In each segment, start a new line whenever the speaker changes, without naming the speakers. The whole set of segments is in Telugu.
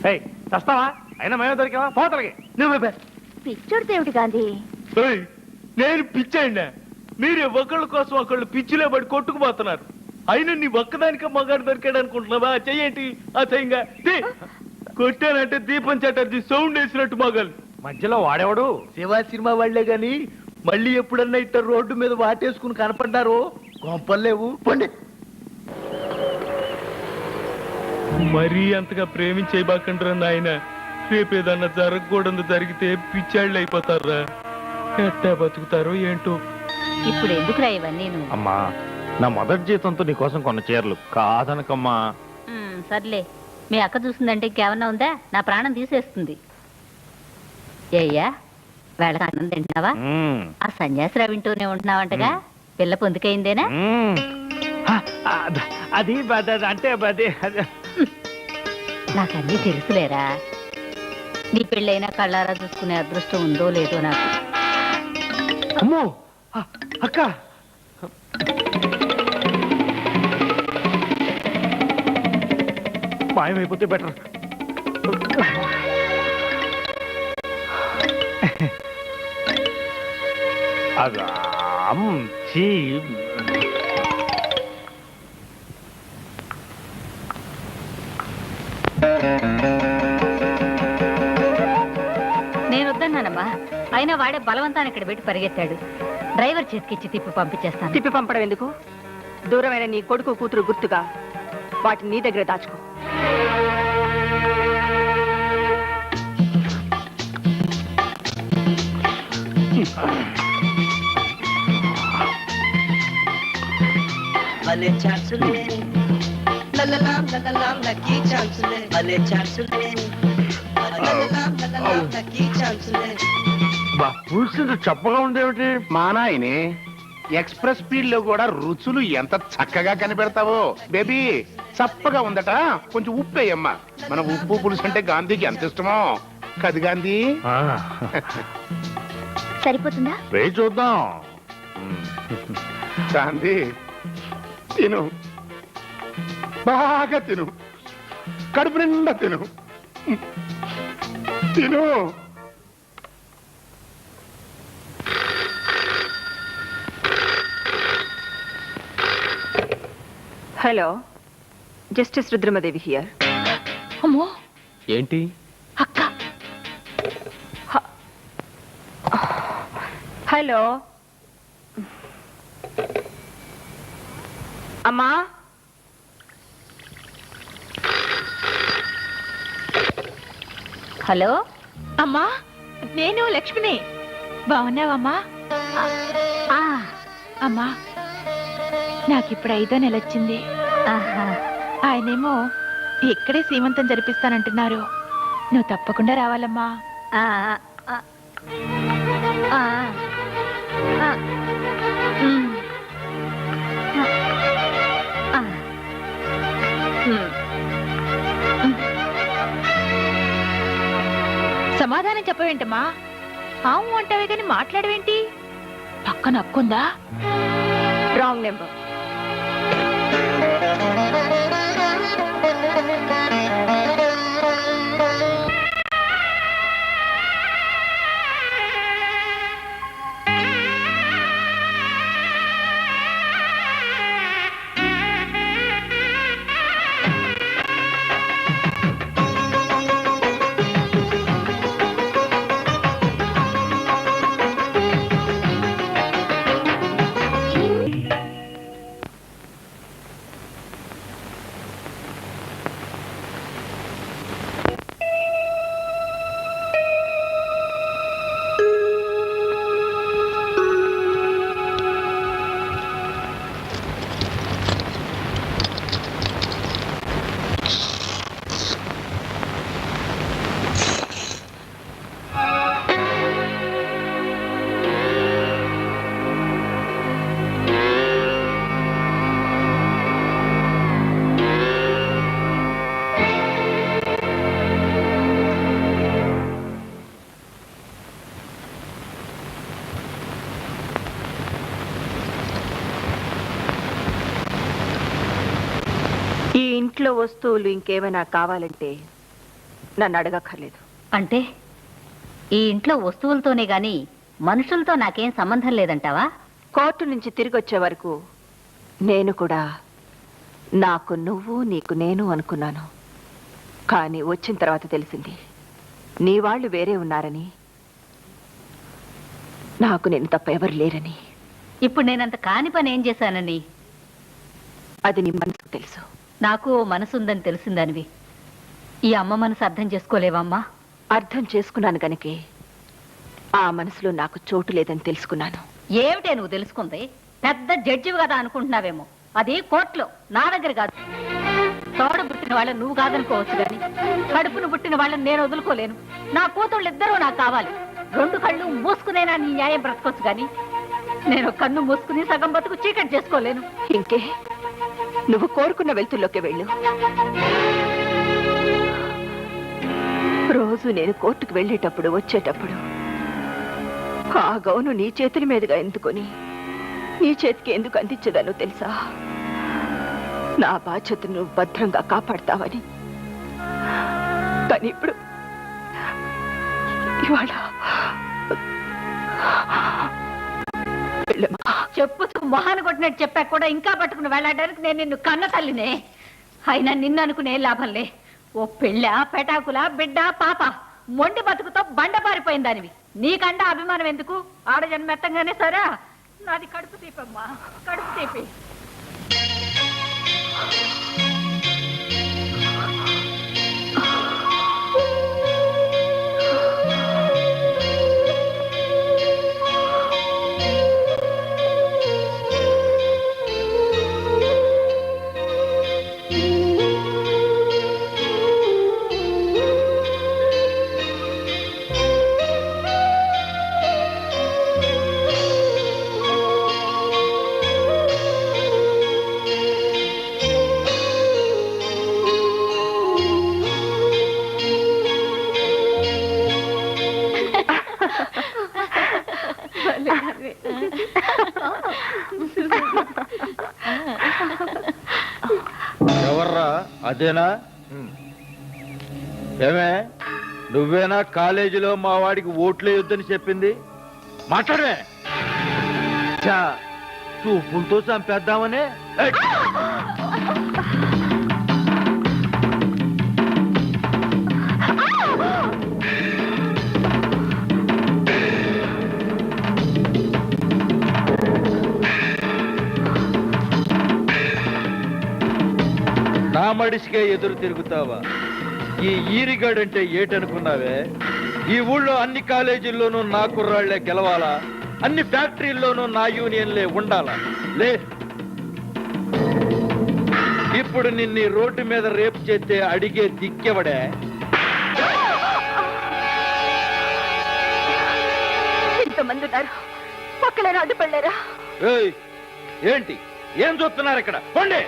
చస్తావా? అయినా మేమే దొరికావా? పోతలకి నువ్వు
పిచ్చోడితే ఏమిటి గాంధీ?
నేను పిచ్చండి. మీరే ఒకళ్ళ కోసం ఒకళ్ళు పిచ్చిలో పడి కొట్టుకుపోతున్నారు. అయినా నీ ఒక్కదానికే మగాడు దొరికాడు అనుకుంటున్నావా? చెయ్యేంటి ఆ చెయ్యంగా కొట్టానంటే దీపం చటర్జీ సౌండ్ వేసినట్టు మగాలు. మధ్యలో వాడేవాడు శివ సినిమా వాళ్లే గాని మళ్ళీ ఎప్పుడన్నా ఇట్ట రోడ్డు మీద వాటేసుకుని కనపడ్డారు కొంపలేవు. పండి మరీ అంతగా ప్రేమించేయబాకండ్రా నాయన. రేపేదన్నా జరగకూడదు జరిగితే పిచ్చాళ్ళు అయిపోతారా. ఎట్టా బతుకుతారో ఏంటో.
ఇప్పుడు ఎందుకురా ఇవన్నీ?
అమ్మా, నా మొదటి జీతంతో నీకోసం కొన్న చీరలు కాదనకమ్మా.
సర్లే, మీ అక్క చూసిందంటే ఇంకేమన్నా ఉందా? నా ప్రాణం తీసేస్తుంది. ఏయ్యా, వేళకు అన్నం తింటున్నావా? ఆ సన్యాసిరా వింటూనే ఉంటున్నావంటగా. పిల్ల పొందుకైందేనా?
అది అంటే
నాకన్నీ తెలుసులేరా. నీ పెళ్ళైనా కళ్ళారా చూసుకునే అదృష్టం ఉందో లేదో నాకు.
అమ్మో అక్క, మాయమైపోతే బెటర్.
నేను వద్దన్నానమ్మా. అయినా వాడే బలవంతాన్ని ఇక్కడ పెట్టి పరిగెత్తాడు. డ్రైవర్ చేతికిచ్చి తిప్పి పంపించేస్తాను.
తిప్పి పంపడం ఎందుకు? దూరమైన నీ కొడుకు కూతురు గుర్తుగా వాటిని నీ దగ్గర దాచుకో.
చెప్పగా ఉండేమిటి?
మా నాయనే ఎక్స్ప్రెస్ స్పీడ్ లో కూడా రుచులు ఎంత చక్కగా కనిపెడతావో. బేబీ చప్పగా ఉందట, కొంచెం ఉప్పు వేయమ్మా. మన ఉప్పు పులుసు అంటే గాంధీకి ఎంత ఇష్టమో కది గాంధీ.
సరిపోతుందా?
చూద్దాం.
గాంధీ తిను, బాగా తిను, కడుపు నిండా తిను, తిను.
Hello, justice Rudramadevi here.
అమ్మో,
ఏంటి
అక్క?
హలో అమ్మా.
హలో
అమ్మా, నేను లక్ష్మిని. బాగున్నావమ్మా? అమ్మా, నాకిప్పుడు 5వ నెల వచ్చింది. ఆయనేమో ఇక్కడే సీమంతం జరిపిస్తానంటున్నారు. నువ్వు తప్పకుండా రావాలమ్మా. సమాధానం చెప్పవేంటమ్మా? ఆవు అంటావే కానీ మాట్లాడవేంటి? పక్కన అక్కుందా?
Wrong number. ఈ ఇంట్లో వస్తువులు ఇంకేమైనా కావాలంటే నన్ను అడగక్కర్లేదు.
అంటే ఈ ఇంట్లో వస్తువులతోనే గాని మనుషులతో నాకేం సంబంధం లేదంటావా?
కోర్టు నుంచి తిరిగి వచ్చే వరకు నేను కూడా నాకు నువ్వు నీకు నేను అనుకున్నాను. కానీ వచ్చిన తర్వాత తెలిసింది నీ వాళ్ళు వేరే ఉన్నారని, నాకు నేను తప్ప ఎవరు లేరని.
ఇప్పుడు నేనంత కాని పని ఏం చేశానని?
అది నీ మనసుకు తెలుసు.
నాకు ఓ మనసు ఉందని తెలిసిందనివి ఈ అమ్మ మనసు అర్థం చేసుకోలేవమ్మా?
అర్థం చేసుకున్నాను గనుకే ఆ మనసులో నాకు చోటు లేదని తెలుసుకున్నాను.
ఏమిటే నువ్వు తెలుసుకుంది? పెద్ద జడ్జివి కదా అనుకుంటున్నావేమో. అది కోర్టులో, నా దగ్గర కాదు. తోడు పుట్టిన వాళ్ళని నువ్వు కాదనుకోవచ్చు కానీ కడుపును పుట్టిన వాళ్ళని నేను వదులుకోలేను. నా కూతుళ్ళు ఇద్దరూ నాకు కావాలి. 2 కళ్ళు మూసుకునేనా నీ న్యాయం బ్రతకొచ్చు కానీ నేను కన్ను మూసుకుని సగం బతుకు చీకటి చేసుకోలేను.
ఇంకే నువ్వు కోరుకున్న వెళ్తుల్లోకి వెళ్ళు. రోజు నేను కోర్టుకు వెళ్ళేటప్పుడు వచ్చేటప్పుడు ఆ గౌను నీ చేతుల మీదుగా ఎందుకొని నీ చేతికి ఎందుకు అందించదానో తెలుసా? నా బాధ్యతను నువ్వు భద్రంగా కాపాడతావని. కానీ ఇప్పుడు ఇవాళ
చెప్పుతూ మొహాన్ని కొట్టినట్టు చెప్పాక కూడా ఇంకా పట్టుకుని వెళ్ళడానికి నేను నిన్ను కన్న తల్లినే. అయినా నిన్ను అనుకునే లాభంలే. ఓ పెళ్ళ, పెటాకుల, బిడ్డ, పాప మొండి బతుకుతో బండ పారిపోయిందానివి. నీకంట అభిమానం ఎందుకు? ఆడజన్మ మెత్తంగానే సరా. నాది కడుపు తీపమ్మా, కడుపు తీపి.
ఎవర్రా అదేనా? ఏమే నువ్వేనా కాలేజీలో మా వాడికి ఓట్లేయొద్దని చెప్పింది? మాట్లాడమే. చూపులతో చంపేద్దామనే. నా మడిసికే ఎదురు తిరుగుతావా? ఈ ఈరిగాడంటే ఏటనుకున్నావే? ఈ ఊళ్ళో అన్ని కాలేజీల్లోనూ నా కుర్రాళ్లే గెలవాలా? అన్ని ఫ్యాక్టరీల్లోనూ నా యూనియన్లే ఉండాలా? లే, ఇప్పుడు నిన్ను రోడ్డు మీద రేపు చేస్తే అడిగే దిక్కెవడే?
ఇంతమంది ఉన్నారు, పక్కన అడ్డుపడలేరా?
ఏయ్, ఏంటి ఏం చూస్తున్నారు ఇక్కడ? పోండి.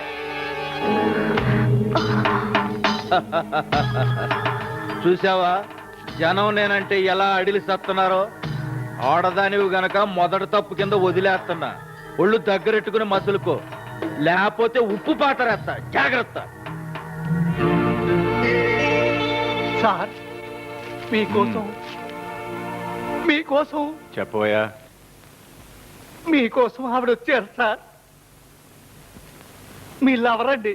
చూసావా జనం నేనంటే ఎలా అడిలి సత్తున్నారో? ఆడదానివి గనక మొదటి తప్పు కింద వదిలేస్తున్నా. ఒళ్ళు దగ్గరెట్టుకుని మసులుకో, లేకపోతే ఉప్పు పాతరేస్తా. జాగ్రత్త.
సార్ మీకోసం
చెప్పవయ్యా.
మీకోసం ఆవిడ వచ్చారు సార్. మీ లవరండి,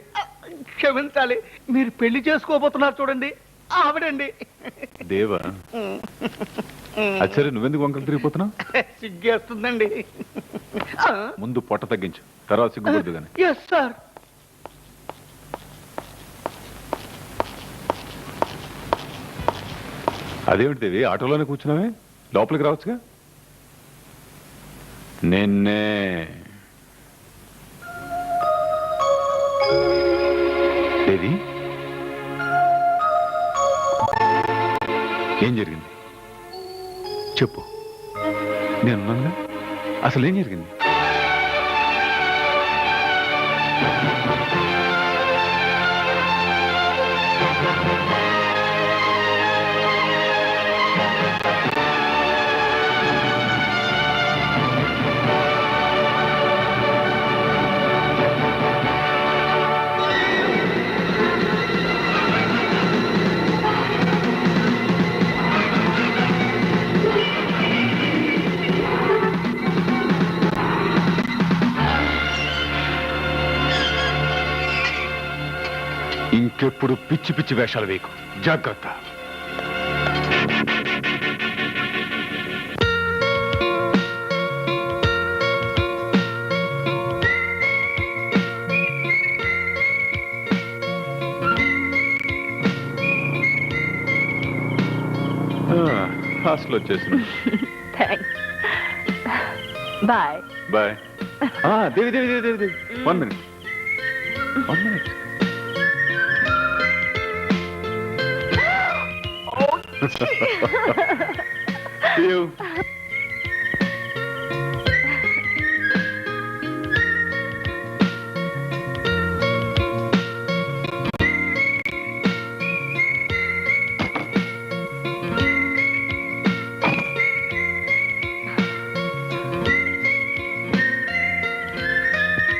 క్షమించాలి, మీరు పెళ్లి చేసుకోబోతున్నారు చూడండి, ఆవిడండి.
దేవా, సరే నువ్వెందుకు వంకలు తిరిగిపోతున్నావు?
సిగ్గేస్తుందండి.
ముందు పొట్ట తగ్గించు, తర్వాత సిగ్గుపడదు కానీ.
Yes sir.
అదేమిటి దేవి, ఆటోలోనే కూర్చున్నావే, లోపలికి రావచ్చుగా. నిన్నే దేవి, ఏం జరిగింది చెప్పు. నేనున్నానుగా, అసలు ఏం జరిగింది? ఇంకెప్పుడు పిచ్చి పిచ్చి వేషాలు వేయకు, జాగ్రత్త. హాస్టల్ వచ్చేసింది.
Thanks. Bye.
Bye. Devi Devi Devi Devi Devi 1 minute. 1 minute. See you.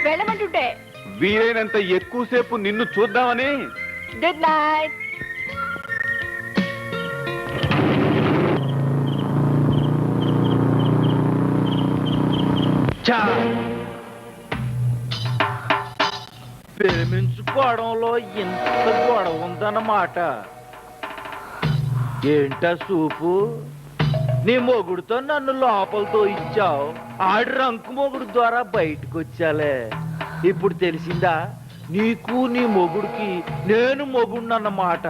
వెళ్ళమంటుంటే.
వీలైనంత ఎక్కువసేపు నిన్ను చూద్దామని.
Good night.
ప్రేమించుకోవడంలో ఇంత గొడవ ఉందన్నమాట. ఏంటా సూపు? నీ మొగుడుతో నన్ను లోపలతో ఇచ్చావు, ఆడి రంకు మొగుడు ద్వారా బయటకు వచ్చాలే. ఇప్పుడు తెలిసిందా నీకు నీ మొగుడికి నేను మొగుడినన్నమాట.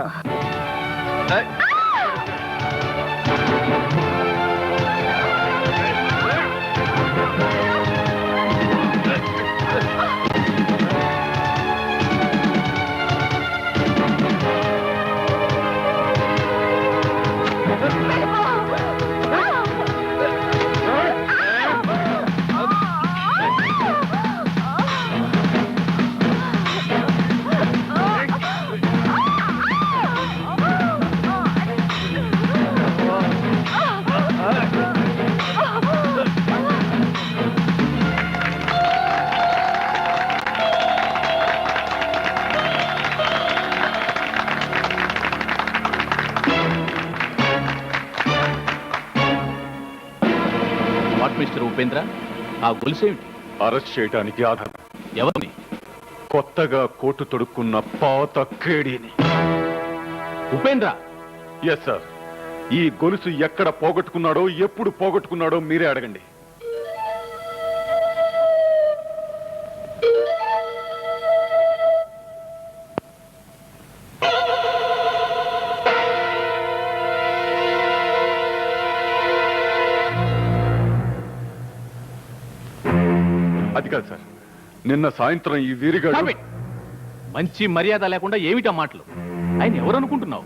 మిస్టర్ ఉపేంద్ర, ఆ గొలుసేమిటి?
అరెస్ట్ చేయడానికి ఆధారం.
ఎవరిని?
కొత్తగా కోటు తొడుక్కున్న పాత కేడీని.
ఉపేంద్ర?
Yes sir. ఈ గొలుసు ఎక్కడ పోగొట్టుకున్నాడో, ఎప్పుడు పోగొట్టుకున్నాడో మీరే అడగండి. అది కాదు సార్, నిన్న సాయంత్రం ఈ వీరిగాడు.
మంచి మర్యాద లేకుండా ఏమిటా మాటలు? ఆయన ఎవరనుకుంటున్నావు?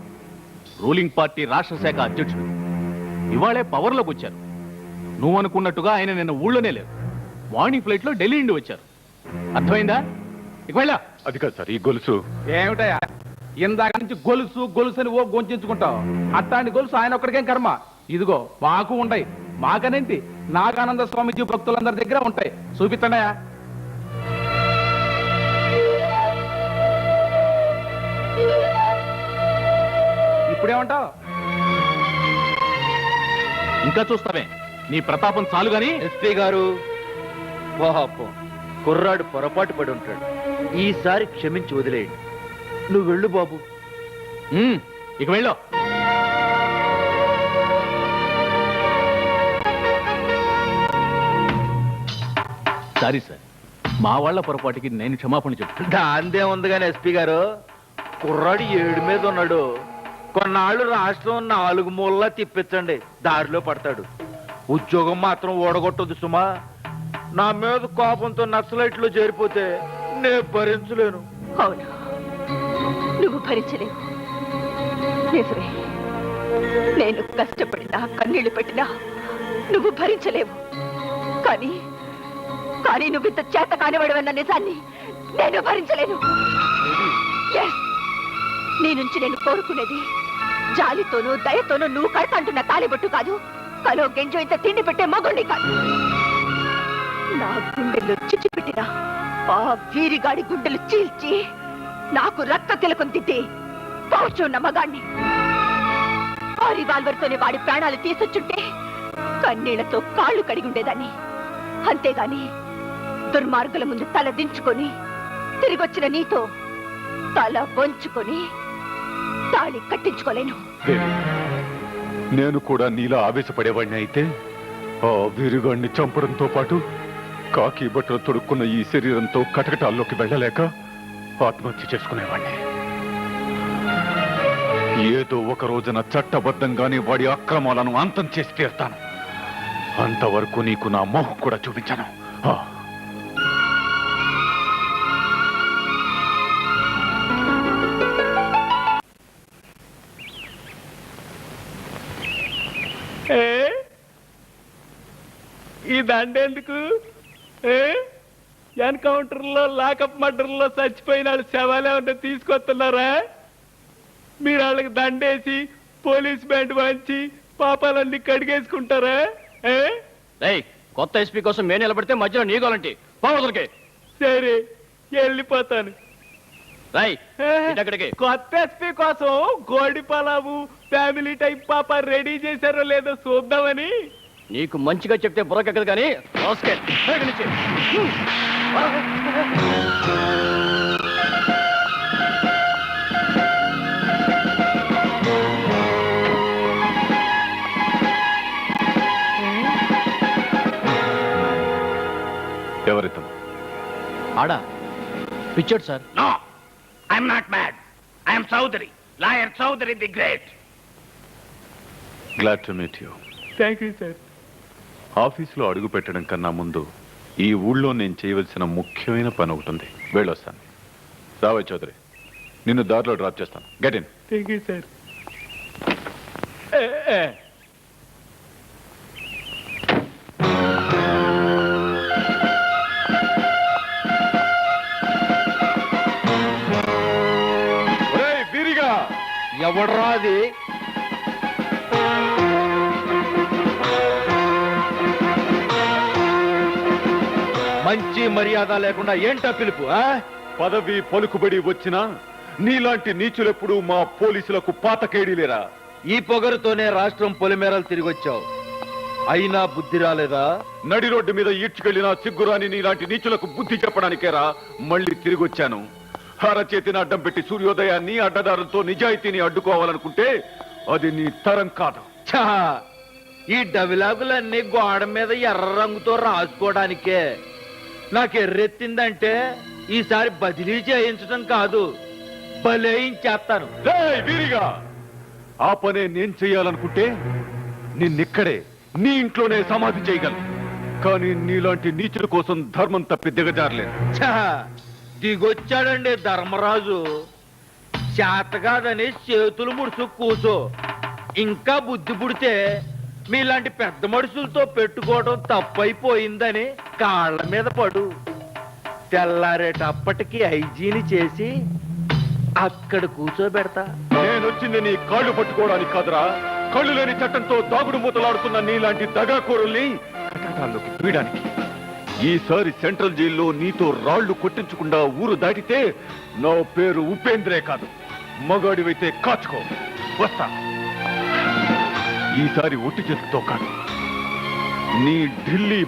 రూలింగ్ పార్టీ రాష్ట్ర శాఖ అధ్యక్షుడు. ఇవాళే పవర్లోకి వచ్చారు. నువ్వు అనుకున్నట్టుగా ఆయన నిన్న ఊళ్ళోనే లేరు. మార్నింగ్ ఫ్లైట్ లో ఢిల్లీ నుండి వచ్చారు. అర్థమైందా? ఇక వెళ్ళా.
అది కాదు సార్, ఈ గొలుసు.
ఏమిటయా ఇందాక నుంచి గొలుసు గొలుసు అని ఓ గొంచుకుంటావు? అట్లాంటి గొలుసు ఆయన ఒక్కడికేం కర్మ. ఇదిగో మాకు ఉంటాయి. మాకనేంటి, నాగానంద స్వామిజీ భక్తులందరి దగ్గర ఉంటాయి. చూపిస్తాడయా. ఇప్పుడేమంటావు?
ఇంకా చూస్తావే? నీ ప్రతాపం చాలు గాని.
ఎస్పీ గారు, పాపం కుర్రాడు పొరపాటు పడి ఉంటాడు. ఈసారి క్షమించి వదిలేయండి. నువ్వు వెళ్ళు బాబు.
ఇక వెళ్ళు. సారీ సార్, మా వాళ్ళ పొరపాటుకి నేను క్షమాపణ చెప్తాను.
దాందే ఉంది కానీ ఎస్పీ గారు, కుర్రాడు 7 మీద ఉన్నాడు. కొన్నాళ్ళు రాష్ట్రం 4 మూలలా తిప్పించండి, దారిలో పడతాడు. ఉద్యోగం మాత్రం ఓడగొట్టదు సుమా. నా మీద కోపంతో నక్సలైట్లో చేరిపోతే నేను భరించలేను.
అవును, నువ్వు భరించలేవు. నిజమే, నేను కష్టపడినా కన్నీళ్లు పెట్టినా నువ్వు భరించలేవు. కానీ కానీ నువ్వు ఇంత చేత కానివాడవన్న నిజాన్ని నేను భరించలేను. Yes, నీ నుంచి నేను కోరుకునేది జాలితోనూ దయతోనూ నువ్వు కడతంటున్న తాలిబొట్టు కాదు, కలో గెంజో ఇంత తిండి పెట్టే మగుణ్ణి కాదు. నా గుండెల్లో చిచ్చు పెట్టిన ఆ వీరిగాడి గుండెలు చీల్చి నాకు రక్త తిలకం తిట్టి పౌచున్న మగాణ్ణి. ఆ రివాల్వర్తోనే వాడి ప్రాణాలు తీసొచ్చుంటే కన్నీళ్లతో కాళ్ళు కడిగి ఉండేదాన్ని. అంతేగాని దుర్మార్గుల ముందు తల దించుకొని తిరిగొచ్చిన నీతో తల వంచుకొని తాళి కట్టించుకోలేను.
దేవి, నేను కూడా నీలా ఆవేశపడేవాడిని అయితే ఆ వీరుగాడిని చంపడంతో పాటు కాకి బట్టలు తొడుక్కున్న ఈ శరీరంతో కటకటాల్లోకి వెళ్ళలేక ఆత్మహత్య చేసుకునేవాడిని. ఏదో ఒక రోజున చట్టబద్ధంగానే వాడి అక్రమాలను అంతం చేసి తీరుతాను. అంతవరకు నీకు నా మోహం కూడా చూపించాను.
ఈ దండెందుకు? ఎన్కౌంటర్ లో లాకప్ మర్డర్ లో చచ్చిపోయిన వాళ్ళు శవాలే ఉంటే తీసుకొస్తున్నారా? మీరు వాళ్ళకి దండేసి పోలీస్ బ్యాండ్ వంచి పాపాలన్నీ కడిగేసుకుంటారా?
కొత్త ఎస్పీ కోసం మేము నిలబడితే మధ్యలో నీగోలంటి పోవదలకి.
సరే, వెళ్ళిపోతాను. కొత్త ఎస్పీ కోసం గోడి పలావు ఫ్యామిలీ టైప్ పాప రెడీ చేశారో లేదో చూద్దామని.
నీకు మంచిగా చెప్తే బుర్రకెక్కదు కానీ
ఎవరితను?
ఆడా పిచ్చాడు sir.
No, I'm not mad. I'm Chaudhary, lawyer Chaudhary the great.
Glad to meet you.
Thank you sir.
ఆఫీసులో అడుగు పెట్టడం కన్నా ముందు ఈ ఊళ్ళో నేను చేయవలసిన ముఖ్యమైన పని ఒకటి ఉంది. వెళ్ళొస్తాను. రావయ్య చౌదరి, నిన్ను దారిలో డ్రాప్ చేస్తాను. Get in.
Thank you sir.
వీరిగా
ఎవడ్రా అది? మంచి మర్యాద లేకుండా ఏంటా పిలుపు?
పదవి పలుకుబడి వచ్చినా నీలాంటి నీచులెప్పుడు మా పోలీసులకు పాతకేడీలేరా?
ఈ పొగరుతోనే రాష్ట్రం పొలిమేరలు తిరిగొచ్చావు, అయినా బుద్ధి రాలేదా?
నడి రోడ్డు మీద ఈడ్చుకెళ్లిన సిగ్గురాని నీలాంటి నీచులకు బుద్ధి చెప్పడానికేరా మళ్ళీ తిరిగొచ్చాను. అరచేతిని అడ్డం పెట్టి సూర్యోదయాన్ని అడ్డదారులతో నిజాయితీని అడ్డుకోవాలనుకుంటే అది నీ తరం కాదు.
ఈ డవిలాగులన్నీ గోడ మీద ఎర్ర రంగుతో రాసుకోవడానికే. నాకు ఎర్రెత్తిందంటే ఈసారి బదిలీ చేయించడం కాదు, బలేయించేస్తాను.
వీరిగా ఆ పనే నేను చెయ్యాలనుకుంటే నిన్నిక్కడే నీ ఇంట్లోనే సమాధి చేయగలను. కానీ నీలాంటి నీచుల కోసం ధర్మం తప్పి దిగజారలేదు.
దిగొచ్చాడండి ధర్మరాజు. చేతగాదని చేతులు ముడుచు కూసో. ఇంకా బుద్ధి పుడితే మీలాంటి పెద్ద మనుషులతో పెట్టుకోవడం తప్పైపోయిందని కాళ్ళ మీద పడు. తెల్లారేటప్పటికి ఐజీని చేసి అక్కడ కూర్చోబెడతా.
నేనొచ్చింది నీ కాళ్ళు పట్టుకోవడానికి కాదురా, కళ్ళు లేని చట్టంతో దాగుడు మూతలాడుతున్న నీలాంటి దగాకోరుల్ని కటకటాల్లోకి తీయడానికి. ఈసారి సెంట్రల్ జైల్లో నీతో రాళ్లు కొట్టించకుండా ఊరు దాటితే నా పేరు ఉపేంద్రే కాదు, మగాడివైతే కాచుకో. వస్తా. ఈసారి ఒట్టి చేతితో కాదు, నీ ఢిల్లీ